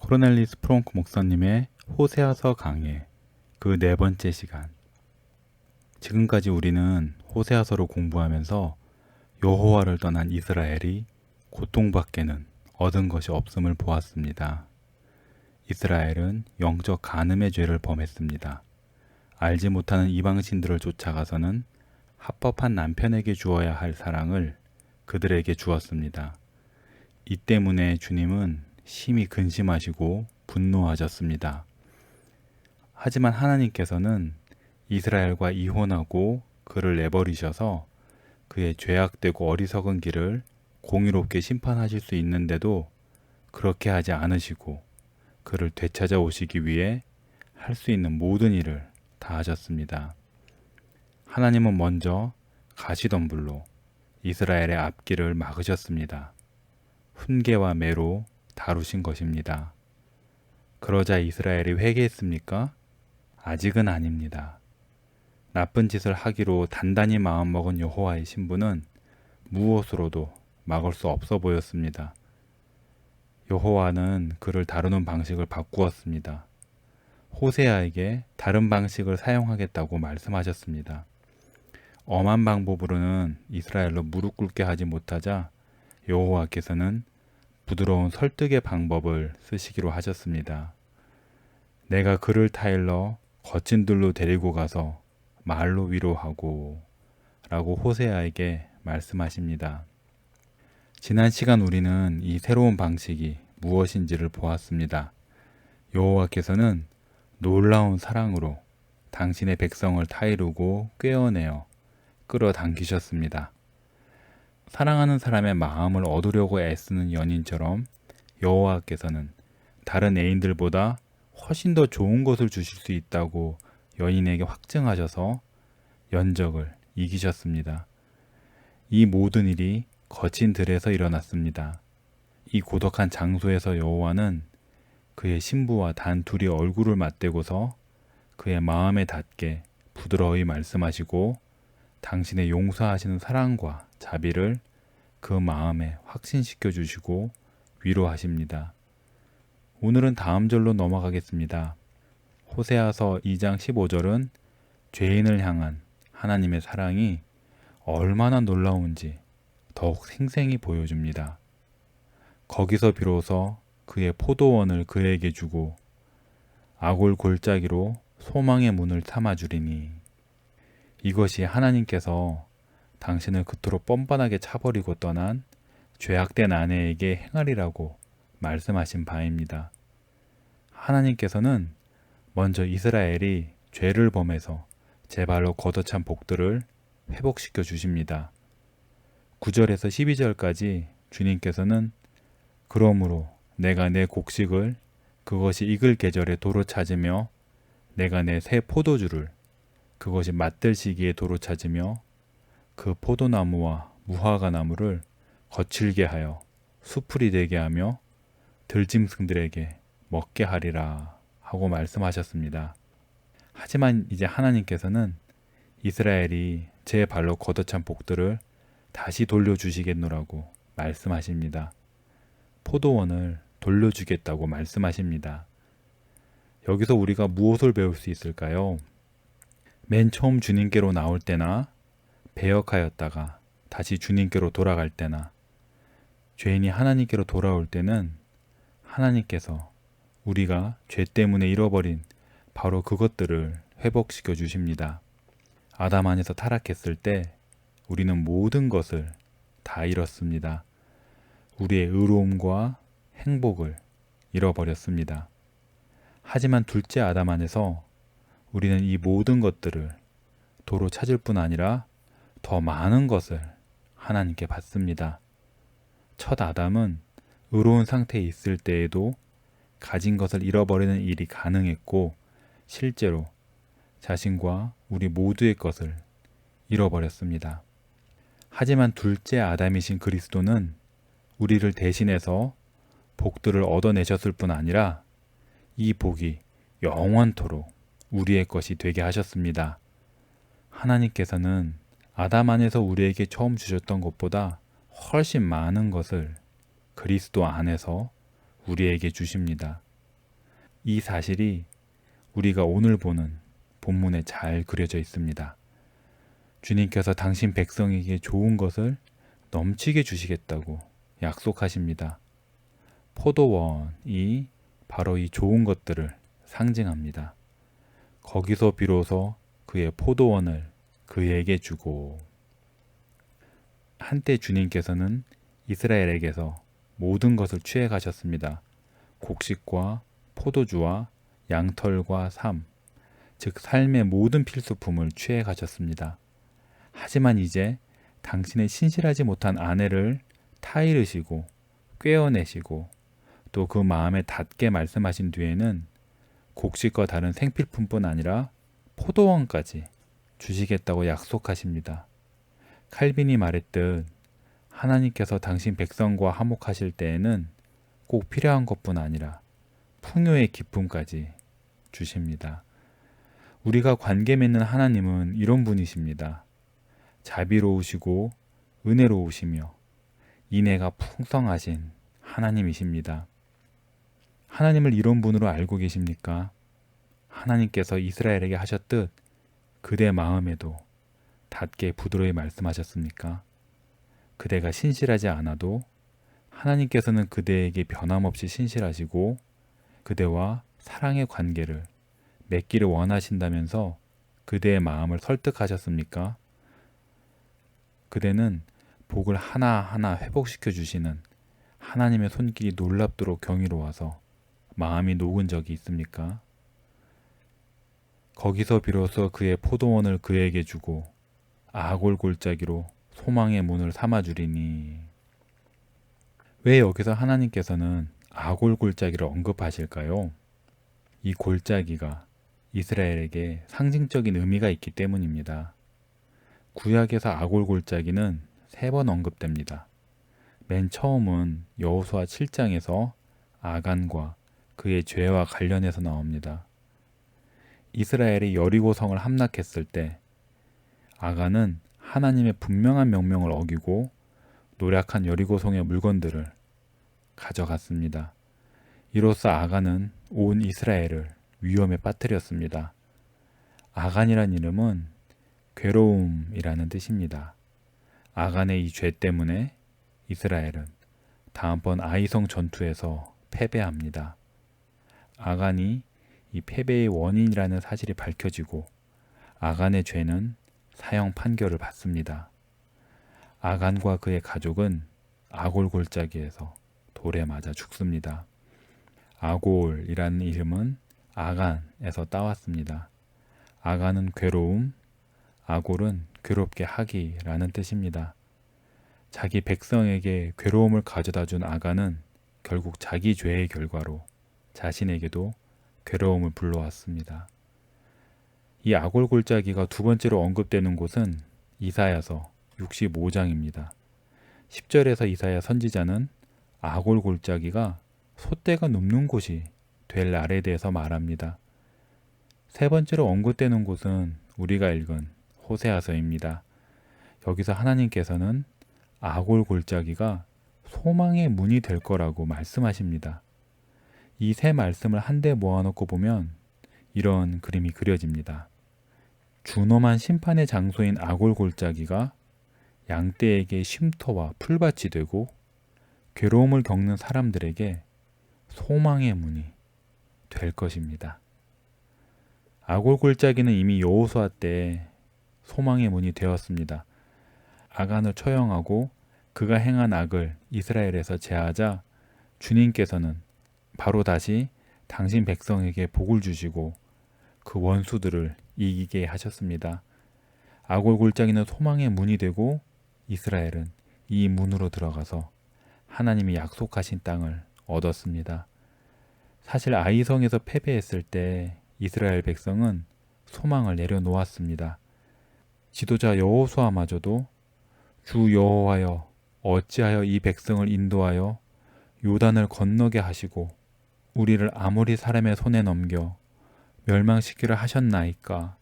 코르넬리스 프롱크 목사님의 호세아서 강해 그 네 번째 시간. 지금까지 우리는 호세아서를 공부하면서 여호와를 떠난 이스라엘이 고통밖에는 얻은 것이 없음을 보았습니다. 이스라엘은 영적 간음의 죄를 범했습니다. 알지 못하는 이방신들을 쫓아가서는 합법한 남편에게 주어야 할 사랑을 그들에게 주었습니다. 이 때문에 주님은 심히 근심하시고 분노하셨습니다. 하지만 하나님께서는 이스라엘과 이혼하고 그를 내버리셔서 그의 죄악되고 어리석은 길을 공의롭게 심판하실 수 있는데도 그렇게 하지 않으시고 그를 되찾아 오시기 위해 할 수 있는 모든 일을 다 하셨습니다. 하나님은 먼저 가시덤불로 이스라엘의 앞길을 막으셨습니다. 훈계와 매로 다루신 것입니다. 그러자 이스라엘이 회개했습니까? 아직은 아닙니다. 나쁜 짓을 하기로 단단히 마음먹은 여호와의 신부는 무엇으로도 막을 수 없어 보였습니다. 여호와는 그를 다루는 방식을 바꾸었습니다. 호세아에게 다른 방식을 사용하겠다고 말씀하셨습니다. 엄한 방법으로는 이스라엘로 무릎 꿇게 하지 못하자 여호와께서는 부드러운 설득의 방법을 쓰시기로 하셨습니다. 내가 그를 타일러 거친 들로 데리고 가서 말로 위로하고 라고 호세아에게 말씀하십니다. 지난 시간 우리는 이 새로운 방식이 무엇인지를 보았습니다. 여호와께서는 놀라운 사랑으로 당신의 백성을 타이르고 꿰어내어 끌어당기셨습니다. 사랑하는 사람의 마음을 얻으려고 애쓰는 연인처럼 여호와께서는 다른 애인들보다 훨씬 더 좋은 것을 주실 수 있다고 연인에게 확증하셔서 연적을 이기셨습니다. 이 모든 일이 거친 들에서 일어났습니다. 이 고독한 장소에서 여호와는 그의 신부와 단 둘이 얼굴을 맞대고서 그의 마음에 닿게 부드러이 말씀하시고 당신의 용서하시는 사랑과 자비를 그 마음에 확신시켜 주시고 위로하십니다. 오늘은 다음 절로 넘어가겠습니다. 호세아서 2장 15절은 죄인을 향한 하나님의 사랑이 얼마나 놀라운지 더욱 생생히 보여줍니다. 거기서 비로소 그의 포도원을 그에게 주고 아골 골짜기로 소망의 문을 삼아주리니 이것이 하나님께서 당신을 그토록 뻔뻔하게 차버리고 떠난 죄악된 아내에게 행하리라고 말씀하신 바입니다. 하나님께서는 먼저 이스라엘이 죄를 범해서 제 발로 걷어찬 복들을 회복시켜 주십니다. 9절에서 12절까지 주님께서는 그러므로 내가 내 곡식을 그것이 익을 계절에 도로 찾으며 내가 내 새 포도주를 그것이 맛들 시기에 도로 찾으며 그 포도나무와 무화과 나무를 거칠게 하여 수풀이 되게 하며 들짐승들에게 먹게 하리라 하고 말씀하셨습니다. 하지만 이제 하나님께서는 이스라엘이 제 발로 걷어찬 복들을 다시 돌려주시겠노라고 말씀하십니다. 포도원을 돌려주겠다고 말씀하십니다. 여기서 우리가 무엇을 배울 수 있을까요? 맨 처음 주님께로 나올 때나 배역하였다가 다시 주님께로 돌아갈 때나 죄인이 하나님께로 돌아올 때는 하나님께서 우리가 죄 때문에 잃어버린 바로 그것들을 회복시켜 주십니다. 아담 안에서 타락했을 때 우리는 모든 것을 다 잃었습니다. 우리의 의로움과 행복을 잃어버렸습니다. 하지만 둘째 아담 안에서 우리는 이 모든 것들을 도로 찾을 뿐 아니라 더 많은 것을 하나님께 받습니다. 첫 아담은 의로운 상태에 있을 때에도 가진 것을 잃어버리는 일이 가능했고 실제로 자신과 우리 모두의 것을 잃어버렸습니다. 하지만 둘째 아담이신 그리스도는 우리를 대신해서 복들을 얻어내셨을 뿐 아니라 이 복이 영원토록 우리의 것이 되게 하셨습니다. 하나님께서는 아담 안에서 우리에게 처음 주셨던 것보다 훨씬 많은 것을 그리스도 안에서 우리에게 주십니다. 이 사실이 우리가 오늘 보는 본문에 잘 그려져 있습니다. 주님께서 당신 백성에게 좋은 것을 넘치게 주시겠다고 약속하십니다. 포도원이 바로 이 좋은 것들을 상징합니다. 거기서 비로소 그의 포도원을 그에게 주고, 한때 주님께서는 이스라엘에게서 모든 것을 취해 가셨습니다. 곡식과 포도주와 양털과 삶, 즉 삶의 모든 필수품을 취해 가셨습니다. 하지만 이제 당신의 신실하지 못한 아내를 타이르시고 꿰어내시고 또 그 마음에 닿게 말씀하신 뒤에는 곡식과 다른 생필품뿐 아니라 포도원까지 주시겠다고 약속하십니다. 칼빈이 말했듯 하나님께서 당신 백성과 화목하실 때에는 꼭 필요한 것뿐 아니라 풍요의 기쁨까지 주십니다. 우리가 관계 맺는 하나님은 이런 분이십니다. 자비로우시고 은혜로우시며 인애가 풍성하신 하나님이십니다. 하나님을 이런 분으로 알고 계십니까? 하나님께서 이스라엘에게 하셨듯 그대 마음에도 닿게 부드러이 말씀하셨습니까? 그대가 신실하지 않아도 하나님께서는 그대에게 변함없이 신실하시고 그대와 사랑의 관계를 맺기를 원하신다면서 그대의 마음을 설득하셨습니까? 그대는 복을 하나하나 회복시켜 주시는 하나님의 손길이 놀랍도록 경이로워서 마음이 녹은 적이 있습니까? 거기서 비로소 그의 포도원을 그에게 주고 아골 골짜기로 소망의 문을 삼아주리니. 왜 여기서 하나님께서는 아골 골짜기를 언급하실까요? 이 골짜기가 이스라엘에게 상징적인 의미가 있기 때문입니다. 구약에서 아골 골짜기는 3번 언급됩니다. 맨 처음은 여호수아 7장에서 아간과 그의 죄와 관련해서 나옵니다. 이스라엘이 여리고성을 함락했을 때 아간은 하나님의 분명한 명령을 어기고 노략한 여리고성의 물건들을 가져갔습니다. 이로써 아간은 온 이스라엘을 위험에 빠뜨렸습니다. 아간이란 이름은 괴로움이라는 뜻입니다. 아간의 이 죄 때문에 이스라엘은 다음번 아이성 전투에서 패배합니다. 아간이 이 패배의 원인이라는 사실이 밝혀지고 아간의 죄는 사형 판결을 받습니다. 아간과 그의 가족은 아골 골짜기에서 돌에 맞아 죽습니다. 아골이라는 이름은 아간에서 따왔습니다. 아간은 괴로움, 아골은 괴롭게 하기라는 뜻입니다. 자기 백성에게 괴로움을 가져다 준 아간은 결국 자기 죄의 결과로 자신에게도 괴로움을 불러왔습니다. 이 아골 골짜기가 두 번째로 언급되는 곳은 이사야서 65장입니다. 10절에서 이사야 선지자는 아골 골짜기가 솥대가 눕는 곳이 될 날에 대해서 말합니다. 세 번째로 언급되는 곳은 우리가 읽은 호세아서입니다. 여기서 하나님께서는 아골 골짜기가 소망의 문이 될 거라고 말씀하십니다. 이 세 말씀을 한데 모아놓고 보면 이런 그림이 그려집니다. 준엄한 심판의 장소인 아골 골짜기가 양떼에게 쉼터와 풀밭이 되고 괴로움을 겪는 사람들에게 소망의 문이 될 것입니다. 아골 골짜기는 이미 여호수아 때 소망의 문이 되었습니다. 아간을 처형하고 그가 행한 악을 이스라엘에서 제하자 주님께서는 바로 다시 당신 백성에게 복을 주시고 그 원수들을 이기게 하셨습니다. 아골 골짜기는 소망의 문이 되고 이스라엘은 이 문으로 들어가서 하나님이 약속하신 땅을 얻었습니다. 사실 아이성에서 패배했을 때 이스라엘 백성은 소망을 내려놓았습니다. 지도자 여호수아마저도 주 여호와여 어찌하여 이 백성을 인도하여 요단을 건너게 하시고 우리를 아모리 사람의 손에 넘겨 멸망시키려 하셨나이까.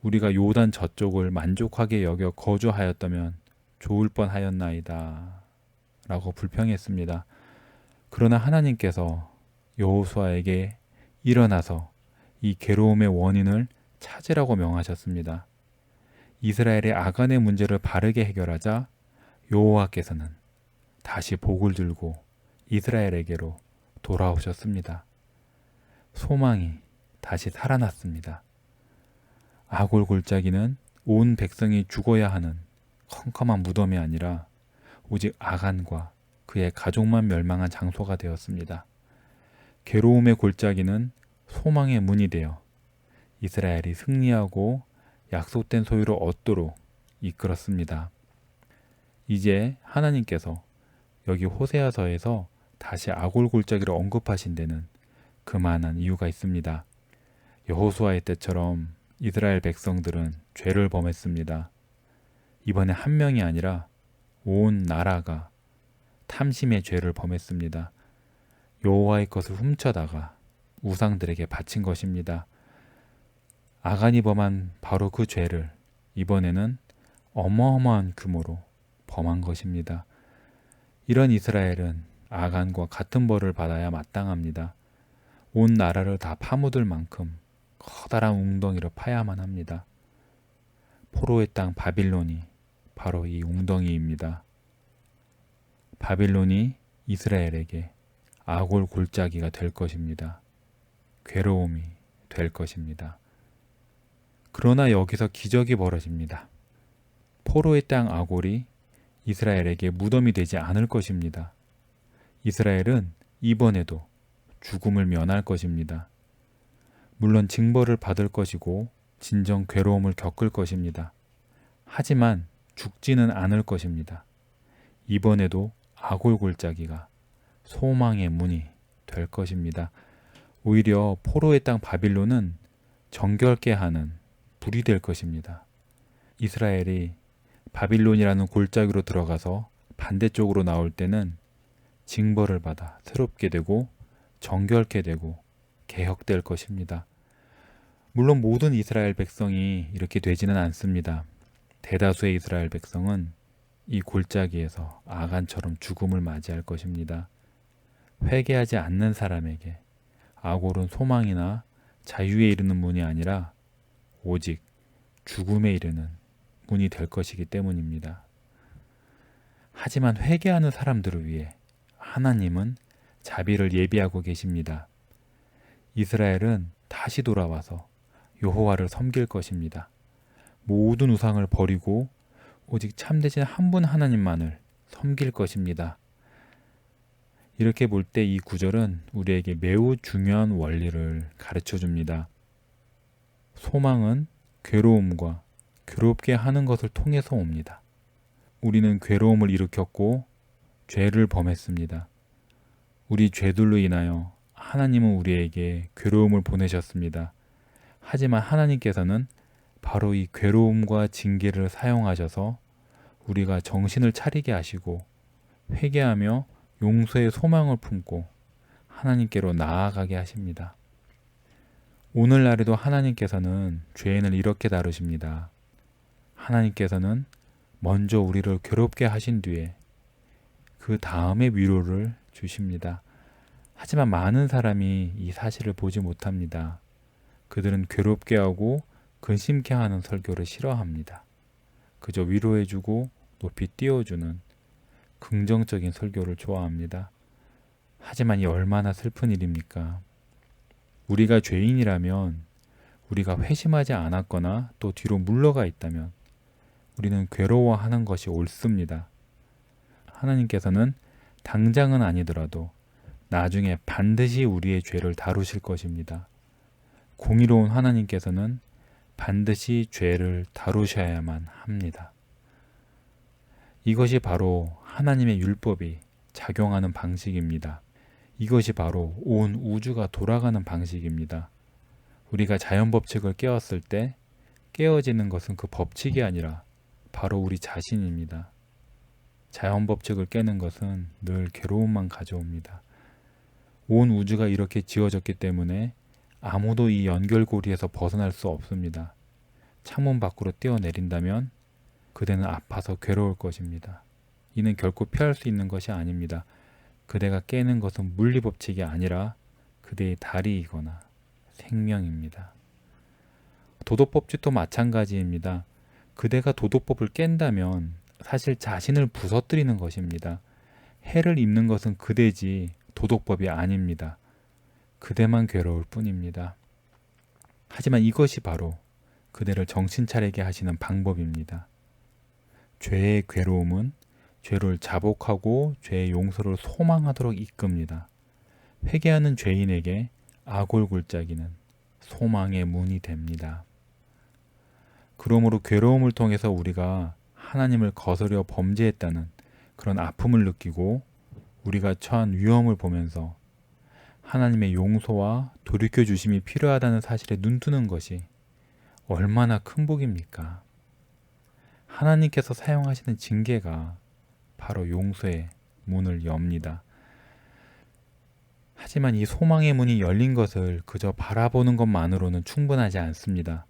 우리가 요단 저쪽을 만족하게 여겨 거주하였다면 좋을 뻔하였나이다 라고 불평했습니다. 그러나 하나님께서 여호수아에게 일어나서 이 괴로움의 원인을 찾으라고 명하셨습니다. 이스라엘의 아간의 문제를 바르게 해결하자 여호와께서는 다시 복을 들고 이스라엘에게로 돌아오셨습니다. 소망이 다시 살아났습니다. 아골 골짜기는 온 백성이 죽어야 하는 컴컴한 무덤이 아니라 오직 아간과 그의 가족만 멸망한 장소가 되었습니다. 괴로움의 골짜기는 소망의 문이 되어 이스라엘이 승리하고 약속된 소유를 얻도록 이끌었습니다. 이제 하나님께서 여기 호세아서에서 다시 아골 골짜기를 언급하신 데는 그만한 이유가 있습니다. 여호수아의 때처럼 이스라엘 백성들은 죄를 범했습니다. 이번에 한 명이 아니라 온 나라가 탐심의 죄를 범했습니다. 여호와의 것을 훔쳐다가 우상들에게 바친 것입니다. 아간이 범한 바로 그 죄를 이번에는 어마어마한 규모로 범한 것입니다. 이런 이스라엘은 아간과 같은 벌을 받아야 마땅합니다. 온 나라를 다 파묻을 만큼 커다란 웅덩이를 파야만 합니다. 포로의 땅 바빌론이 바로 이 웅덩이입니다. 바빌론이 이스라엘에게 아골 골짜기가 될 것입니다. 괴로움이 될 것입니다. 그러나 여기서 기적이 벌어집니다. 포로의 땅 아골이 이스라엘에게 무덤이 되지 않을 것입니다. 이스라엘은 이번에도 죽음을 면할 것입니다. 물론 징벌을 받을 것이고 진정 괴로움을 겪을 것입니다. 하지만 죽지는 않을 것입니다. 이번에도 아골 골짜기가 소망의 문이 될 것입니다. 오히려 포로의 땅 바빌론은 정결케 하는 불이 될 것입니다. 이스라엘이 바빌론이라는 골짜기로 들어가서 반대쪽으로 나올 때는 징벌을 받아 새롭게 되고 정결케 되고 개혁될 것입니다. 물론 모든 이스라엘 백성이 이렇게 되지는 않습니다. 대다수의 이스라엘 백성은 이 골짜기에서 아간처럼 죽음을 맞이할 것입니다. 회개하지 않는 사람에게 아골은 소망이나 자유에 이르는 문이 아니라 오직 죽음에 이르는 문이 될 것이기 때문입니다. 하지만 회개하는 사람들을 위해 하나님은 자비를 예비하고 계십니다. 이스라엘은 다시 돌아와서 여호와를 섬길 것입니다. 모든 우상을 버리고 오직 참되신 한 분 하나님만을 섬길 것입니다. 이렇게 볼 때 이 구절은 우리에게 매우 중요한 원리를 가르쳐 줍니다. 소망은 괴로움과 괴롭게 하는 것을 통해서 옵니다. 우리는 괴로움을 일으켰고 죄를 범했습니다. 우리 죄들로 인하여 하나님은 우리에게 괴로움을 보내셨습니다. 하지만 하나님께서는 바로 이 괴로움과 징계를 사용하셔서 우리가 정신을 차리게 하시고 회개하며 용서의 소망을 품고 하나님께로 나아가게 하십니다. 오늘날에도 하나님께서는 죄인을 이렇게 다루십니다. 하나님께서는 먼저 우리를 괴롭게 하신 뒤에 그 다음에 위로를 주십니다. 하지만 많은 사람이 이 사실을 보지 못합니다. 그들은 괴롭게 하고 근심케 하는 설교를 싫어합니다. 그저 위로해주고 높이 띄워주는 긍정적인 설교를 좋아합니다. 하지만 이 얼마나 슬픈 일입니까? 우리가 죄인이라면, 우리가 회심하지 않았거나 또 뒤로 물러가 있다면 우리는 괴로워하는 것이 옳습니다. 하나님께서는 당장은 아니더라도 나중에 반드시 우리의 죄를 다루실 것입니다. 공의로운 하나님께서는 반드시 죄를 다루셔야만 합니다. 이것이 바로 하나님의 율법이 작용하는 방식입니다. 이것이 바로 온 우주가 돌아가는 방식입니다. 우리가 자연 법칙을 깨웠을 때 깨어지는 것은 그 법칙이 아니라 바로 우리 자신입니다. 자연 법칙을 깨는 것은 늘 괴로움만 가져옵니다. 온 우주가 이렇게 지어졌기 때문에 아무도 이 연결고리에서 벗어날 수 없습니다. 창문 밖으로 뛰어내린다면 그대는 아파서 괴로울 것입니다. 이는 결코 피할 수 있는 것이 아닙니다. 그대가 깨는 것은 물리법칙이 아니라 그대의 다리이거나 생명입니다. 도덕법칙도 마찬가지입니다. 그대가 도덕법을 깬다면 사실 자신을 부서뜨리는 것입니다. 해를 입는 것은 그대지 도덕법이 아닙니다. 그대만 괴로울 뿐입니다. 하지만 이것이 바로 그대를 정신 차리게 하시는 방법입니다. 죄의 괴로움은 죄를 자복하고 죄의 용서를 소망하도록 이끕니다. 회개하는 죄인에게 아골골짜기는 소망의 문이 됩니다. 그러므로 괴로움을 통해서 우리가 하나님을 거스려 범죄했다는 그런 아픔을 느끼고 우리가 처한 위험을 보면서 하나님의 용서와 돌이켜 주심이 필요하다는 사실에 눈뜨는 것이 얼마나 큰 복입니까? 하나님께서 사용하시는 징계가 바로 용서의 문을 엽니다. 하지만 이 소망의 문이 열린 것을 그저 바라보는 것만으로는 충분하지 않습니다.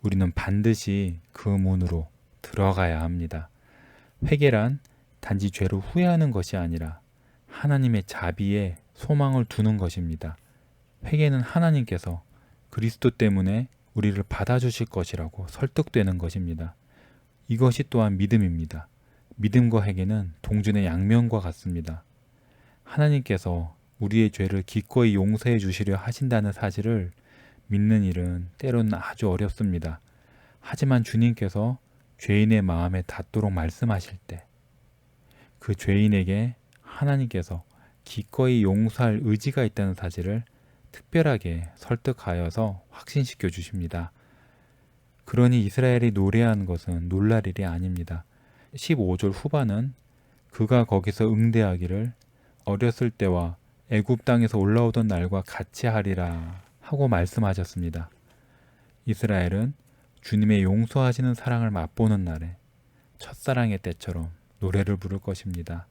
우리는 반드시 그 문으로 들어가야 합니다. 회개란 단지 죄를 후회하는 것이 아니라 하나님의 자비에 소망을 두는 것입니다. 회개는 하나님께서 그리스도 때문에 우리를 받아주실 것이라고 설득되는 것입니다. 이것이 또한 믿음입니다. 믿음과 회개는 동전의 양면과 같습니다. 하나님께서 우리의 죄를 기꺼이 용서해 주시려 하신다는 사실을 믿는 일은 때로는 아주 어렵습니다. 하지만 주님께서 죄인의 마음에 닿도록 말씀하실 때 그 죄인에게 하나님께서 기꺼이 용서할 의지가 있다는 사실을 특별하게 설득하여서 확신시켜 주십니다. 그러니 이스라엘이 노래한 것은 놀랄 일이 아닙니다. 15절 후반은 그가 거기서 응대하기를 어렸을 때와 애굽 땅에서 올라오던 날과 같이 하리라 하고 말씀하셨습니다. 이스라엘은 주님의 용서하시는 사랑을 맛보는 날에 첫사랑의 때처럼 노래를 부를 것입니다.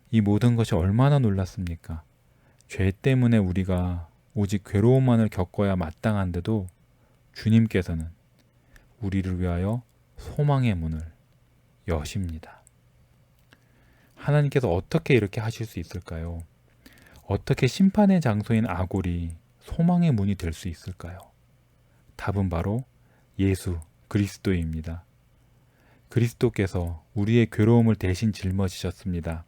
이 모든 것이 얼마나 놀랐습니까? 죄 때문에 우리가 오직 괴로움만을 겪어야 마땅한데도 주님께서는 우리를 위하여 소망의 문을 여십니다. 하나님께서 어떻게 이렇게 하실 수 있을까요? 어떻게 심판의 장소인 아골이 소망의 문이 될 수 있을까요? 답은 바로 예수 그리스도입니다. 그리스도께서 우리의 괴로움을 대신 짊어지셨습니다.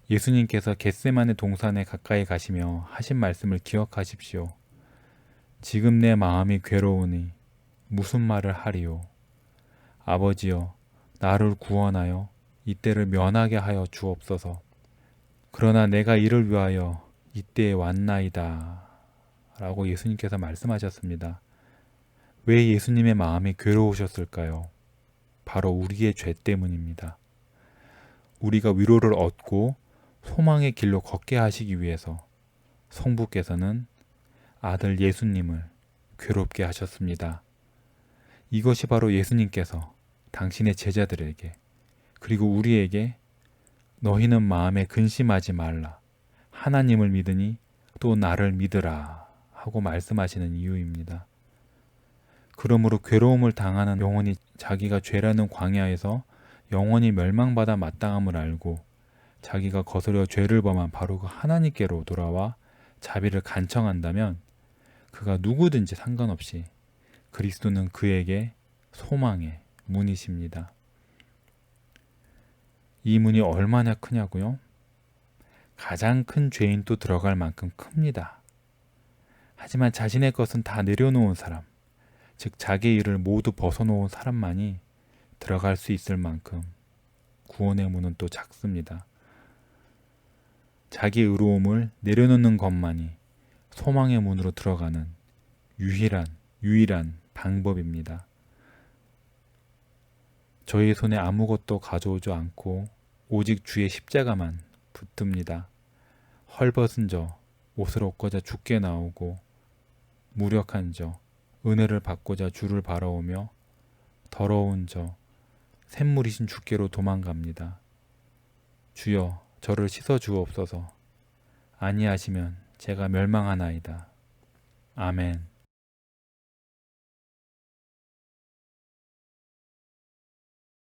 예수님께서 겟세마네 동산에 가까이 가시며 하신 말씀을 기억하십시오. 지금 내 마음이 괴로우니 무슨 말을 하리요? 아버지여, 나를 구원하여 이때를 면하게 하여 주옵소서. 그러나 내가 이를 위하여 이때에 왔나이다. 라고 예수님께서 말씀하셨습니다. 왜 예수님의 마음이 괴로우셨을까요? 바로 우리의 죄 때문입니다. 우리가 위로를 얻고 소망의 길로 걷게 하시기 위해서 성부께서는 아들 예수님을 괴롭게 하셨습니다. 이것이 바로 예수님께서 당신의 제자들에게 그리고 우리에게 너희는 마음에 근심하지 말라. 하나님을 믿으니 또 나를 믿으라 하고 말씀하시는 이유입니다. 그러므로 괴로움을 당하는 영혼이 자기가 죄라는 광야에서 영원히 멸망받아 마땅함을 알고 자기가 거스려 죄를 범한 바로 그 하나님께로 돌아와 자비를 간청한다면 그가 누구든지 상관없이 그리스도는 그에게 소망의 문이십니다. 이 문이 얼마나 크냐고요? 가장 큰 죄인도 들어갈 만큼 큽니다. 하지만 자신의 것은 다 내려놓은 사람, 즉 자기의 일을 모두 벗어놓은 사람만이 들어갈 수 있을 만큼 구원의 문은 또 작습니다. 자기 의로움을 내려놓는 것만이 소망의 문으로 들어가는 유일한 방법입니다. 저희 손에 아무것도 가져오지 않고 오직 주의 십자가만 붙듭니다. 헐벗은 저 옷을 얻고자 주께 나오고 무력한 저 은혜를 받고자 주를 바라오며 더러운 저 샘물이신 주께로 도망갑니다. 주여 저를 씻어 주옵소서. 아니하시면 제가 멸망하나이다. 아멘.